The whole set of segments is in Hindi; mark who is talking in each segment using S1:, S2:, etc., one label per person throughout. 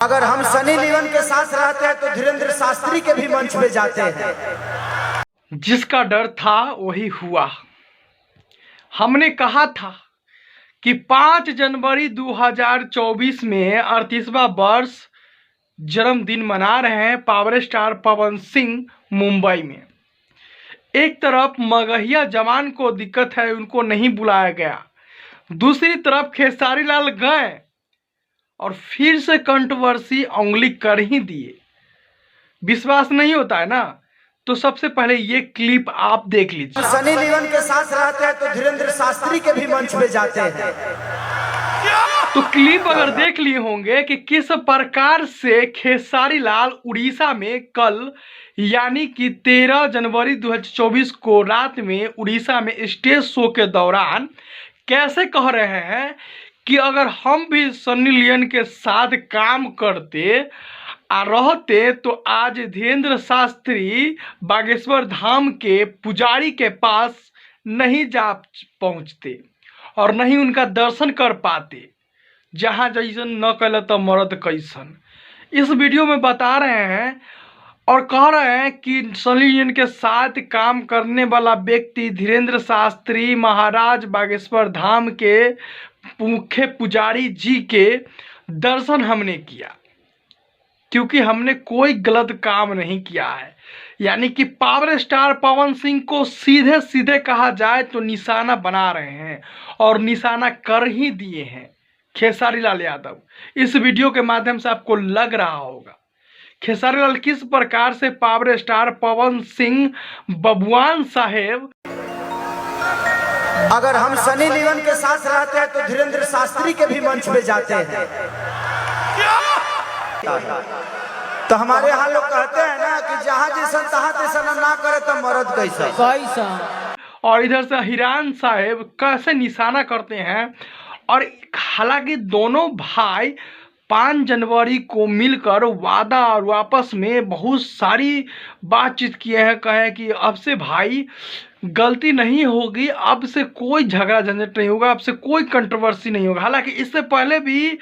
S1: अगर हम सनी लियोन के साथ रहते हैं तो धीरेन्द्र शास्त्री के भी मंच पे जाते हैं।
S2: जिसका डर था वही हुआ। हमने कहा था कि 5 जनवरी 2024 में 38वां वर्ष जन्मदिन मना रहे हैं पावर स्टार पवन सिंह मुंबई में। एक तरफ मगहिया जवान को दिक्कत है, उनको नहीं बुलाया गया। दूसरी तरफ खेसारी लाल गए और फिर से कंट्रोवर्सी उंगली कर ही दिए। विश्वास नहीं होता है ना, तो सबसे पहले ये क्लिप आप देख लीजिए।
S1: सनी लियोन के साथ रहते हैं तो धीरेन्द्र शास्त्री के भी मंच पे जाते हैं।
S2: तो क्लिप अगर देख लिए होंगे कि किस प्रकार से खेसारी लाल उड़ीसा में कल यानी कि 13 जनवरी 2024 को रात में उड़ीसा में स्टेज शो के दौरान कैसे कह रहे हैं कि अगर हम भी सनी लियोन के साथ काम करते रहते तो आज धीरेन्द्र शास्त्री बागेश्वर धाम के पुजारी के पास नहीं जा पहुंचते और नहीं उनका दर्शन कर पाते। जहाँ जैसन न कल तो मर्द कैसन, इस वीडियो में बता रहे हैं और कह रहे हैं कि सनी लियोन के साथ काम करने वाला व्यक्ति धीरेन्द्र शास्त्री महाराज बागेश्वर धाम के मुख्य पुजारी जी के दर्शन हमने किया, क्योंकि हमने कोई गलत काम नहीं किया है। यानी कि पावर स्टार पवन सिंह को सीधे सीधे कहा जाए तो निशाना बना रहे हैं और निशाना कर ही दिए हैं खेसारी लाल यादव। इस वीडियो के माध्यम से आपको लग रहा होगा खेसारी लाल किस प्रकार से पावर स्टार पवन सिंह बबुआन साहेब।
S1: अगर हम सनी लियोन के साथ रहते हैं तो धीरेन्द्र शास्त्री के भी मंच पे जाते हैं। तो हमारे यहाँ लोग कहते हैं ना कि जहाँ जैसा तहाँ जैसा ना करे तो मर्द कैसा।
S2: और इधर से हिरान साहेब कैसे निशाना करते हैं। और हालांकि दोनों भाई 5 जनवरी को मिलकर वादा और वापस में बहुत सारी बातचीत किए हैं। कहे कि अब से भाई गलती नहीं होगी, अब से कोई झगड़ा झंझट नहीं होगा, अब से कोई कंट्रोवर्सी नहीं होगा। हालांकि इससे पहले भी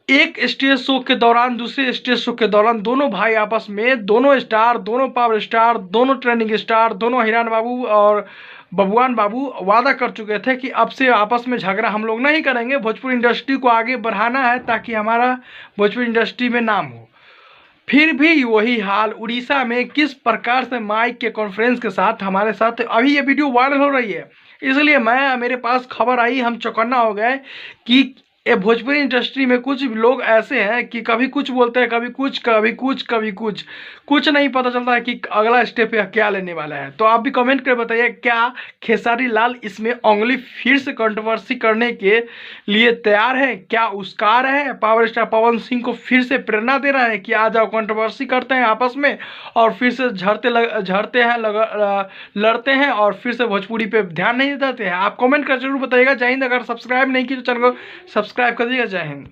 S2: एक स्टेज शो के दौरान दूसरे स्टेज शो के दौरान दोनों भाई आपस में, दोनों स्टार, दोनों पावर स्टार, दोनों ट्रेंडिंग स्टार, दोनों हिरान बाबू और बबुआन बाबू वादा कर चुके थे कि अब से आपस में झगड़ा हम लोग नहीं करेंगे। भोजपुरी इंडस्ट्री को आगे बढ़ाना है ताकि हमारा भोजपुरी इंडस्ट्री में नाम हो। फिर भी वही हाल उड़ीसा में किस प्रकार से माइक के कॉन्फ्रेंस के साथ हमारे साथ अभी ये वीडियो वायरल हो रही है, इसलिए मेरे पास खबर आई, हम चौकन्ना हो गए कि ये भोजपुरी इंडस्ट्री में कुछ लोग ऐसे हैं कि कभी कुछ बोलते हैं, कभी कुछ कुछ नहीं पता चलता है कि अगला स्टेप क्या लेने वाला है। तो आप भी कमेंट कर बताइए, क्या खेसारी लाल इसमें उंगली फिर से कंट्रोवर्सी करने के लिए तैयार है? क्या उसका रहे हैं पावर स्टार पवन सिंह को फिर से प्रेरणा दे रहा है कि आ जाओ कंट्रोवर्सी करते हैं आपस में और फिर से लड़ते हैं और फिर से भोजपुरी पे ध्यान नहीं देते हैं? आप कमेंट कर जरूर बताइएगा। जय हिंद। अगर सब्सक्राइब नहीं किया तो चैनल को सब्सक्राइब कर दीजिएगा। जय हिंद।